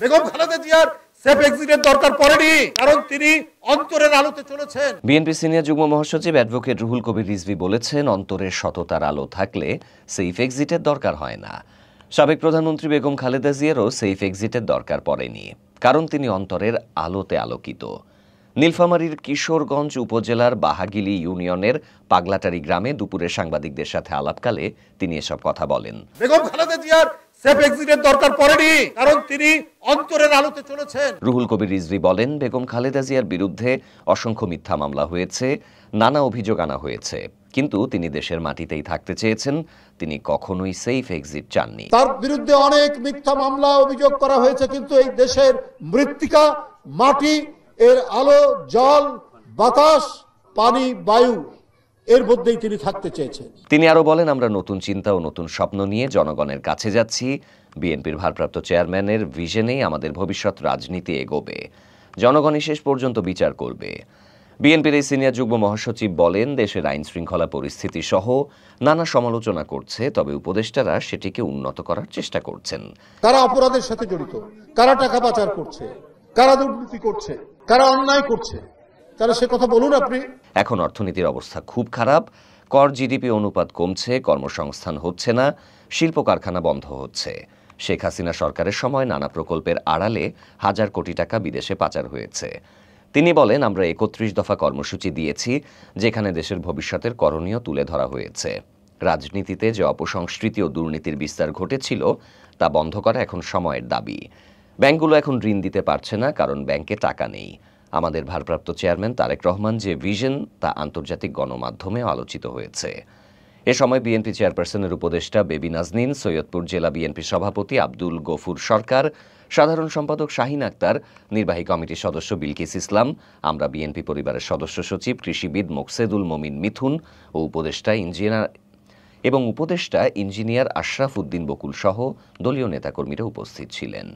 বেগম খালেদা জিয়ার সেফ এক্সিটের দরকার পড়েনি, কারণ তিনি অন্তরের আলোতে চলেছেন। বিএনপি সিনিয়র যুগ্ম মহাসচিব অ্যাডভোকেট রুহুল কবির রিজভী বলেছেন, অন্তরের সততার আলো থাকলে সেফ এক্সিটের দরকার হয় না। সাবেক প্রধানমন্ত্রী বেগম খালেদা জিয়ারও সেফ এক্সিটের দরকার পড়েনি, কারণ তিনি অন্তরের আলোতে আলোকিত। নীলফামারীর কিশোরগঞ্জ উপজেলার বাহাগিলি ইউনিয়নের পাগলাটারি গ্রামে দুপুরে সাংবাদিকদের সাথে আলাপকালে তিনি এসব কথা বলেন। বেগম খালেদা জিয়ার সেফ এক্সিটের দরকার পড়েনি, কারণ তিনি অন্তরের আলোতে চলেছেন। রুহুল কবির রিজভী বলেন, বেগম খালেদা জিয়ার বিরুদ্ধে অসংখ্য মিথ্যা মামলা হয়েছে, নানা অভিযোগ আনা হয়েছে, কিন্তু তিনি দেশের মাটিতেই থাকতে চেয়েছেন। তিনি কখনোই সেফ এক্সিট চাননি। তার বিরুদ্ধে অনেক মিথ্যা মামলা অভিযোগ করা হয়েছে, কিন্তু এই দেশের মৃত্তিকা, মাটি, এর আলো, জল, বাতাস, পানি, বায়ু, এর মধ্যেই তিনি থাকতে চেয়েছেন। তিনি আরো বলেন, আমরা নতুন চিন্তা ও নতুন স্বপ্ন নিয়ে জনগণের কাছে যাচ্ছি। বিএনপির ভারপ্রাপ্ত চেয়ারম্যানের ভিশনেই আমাদের ভবিষ্যৎ রাজনীতি এগোবে। জনগণই শেষ পর্যন্ত বিচার করবে। বিএনপির এই সিনিয়র যুগ্ম মহাসচিব বলেন, দেশের আইন শৃঙ্খলা পরিস্থিতি সহ নানা সমালোচনা করছে, তবে উপদেষ্টারা সেটিকে উন্নত করার চেষ্টা করছেন। কারা অপরাধের সাথে জড়িত, কারা টাকা পাচার করছে, কারা দুর্নীতি করছে, কারা অন্যায় করছে, তারা সে কথা বলুন আপনি। এখন অর্থনীতির অবস্থা খুব খারাপ। কর জিডিপি অনুপাত কমছে, কর্মসংস্থান হচ্ছে না, শিল্প কারখানা বন্ধ হচ্ছে। শেখ হাসিনা সরকারের সময় নানা প্রকল্পের আড়ালে হাজার কোটি টাকা বিদেশে পাচার হয়েছে। তিনি বলেন, আমরা 31 দফা কর্মসূচি দিয়েছি, যেখানে দেশের ভবিষ্যতের করণীয় তুলে ধরা হয়েছে। রাজনীতিতে যে অপসংস্কৃতি ও দুর্নীতির বিস্তার ঘটেছিল, তা বন্ধ করা এখন সময়ের দাবি। ব্যাংকগুলো এখন ঋণ দিতে পারছে না, কারণ ব্যাংকে টাকা নেই। আমাদের ভারপ্রাপ্ত চেয়ারম্যান তারেক রহমান যে ভিশন, তা আন্তর্জাতিক গণমাধ্যমেও আলোচিত হয়েছে। এ সময় বিএনপি চেয়ারপারসনের উপদেষ্টা বেবি নাজনীন, সৈয়দপুর জেলা বিএনপি সভাপতি আব্দুল গফুর সরকার, সাধারণ সম্পাদক শাহিন আক্তার, নির্বাহী কমিটির সদস্য বিলকিস ইসলাম, আমরা বিএনপি পরিবারের সদস্য সচিব কৃষিবিদ মোকসেদুল মমিন মিথুন ও উপদেষ্টা ইঞ্জিনিয়ার আশরাফ উদ্দিন বকুল সহ দলীয় নেতাকর্মীরা উপস্থিত ছিলেন।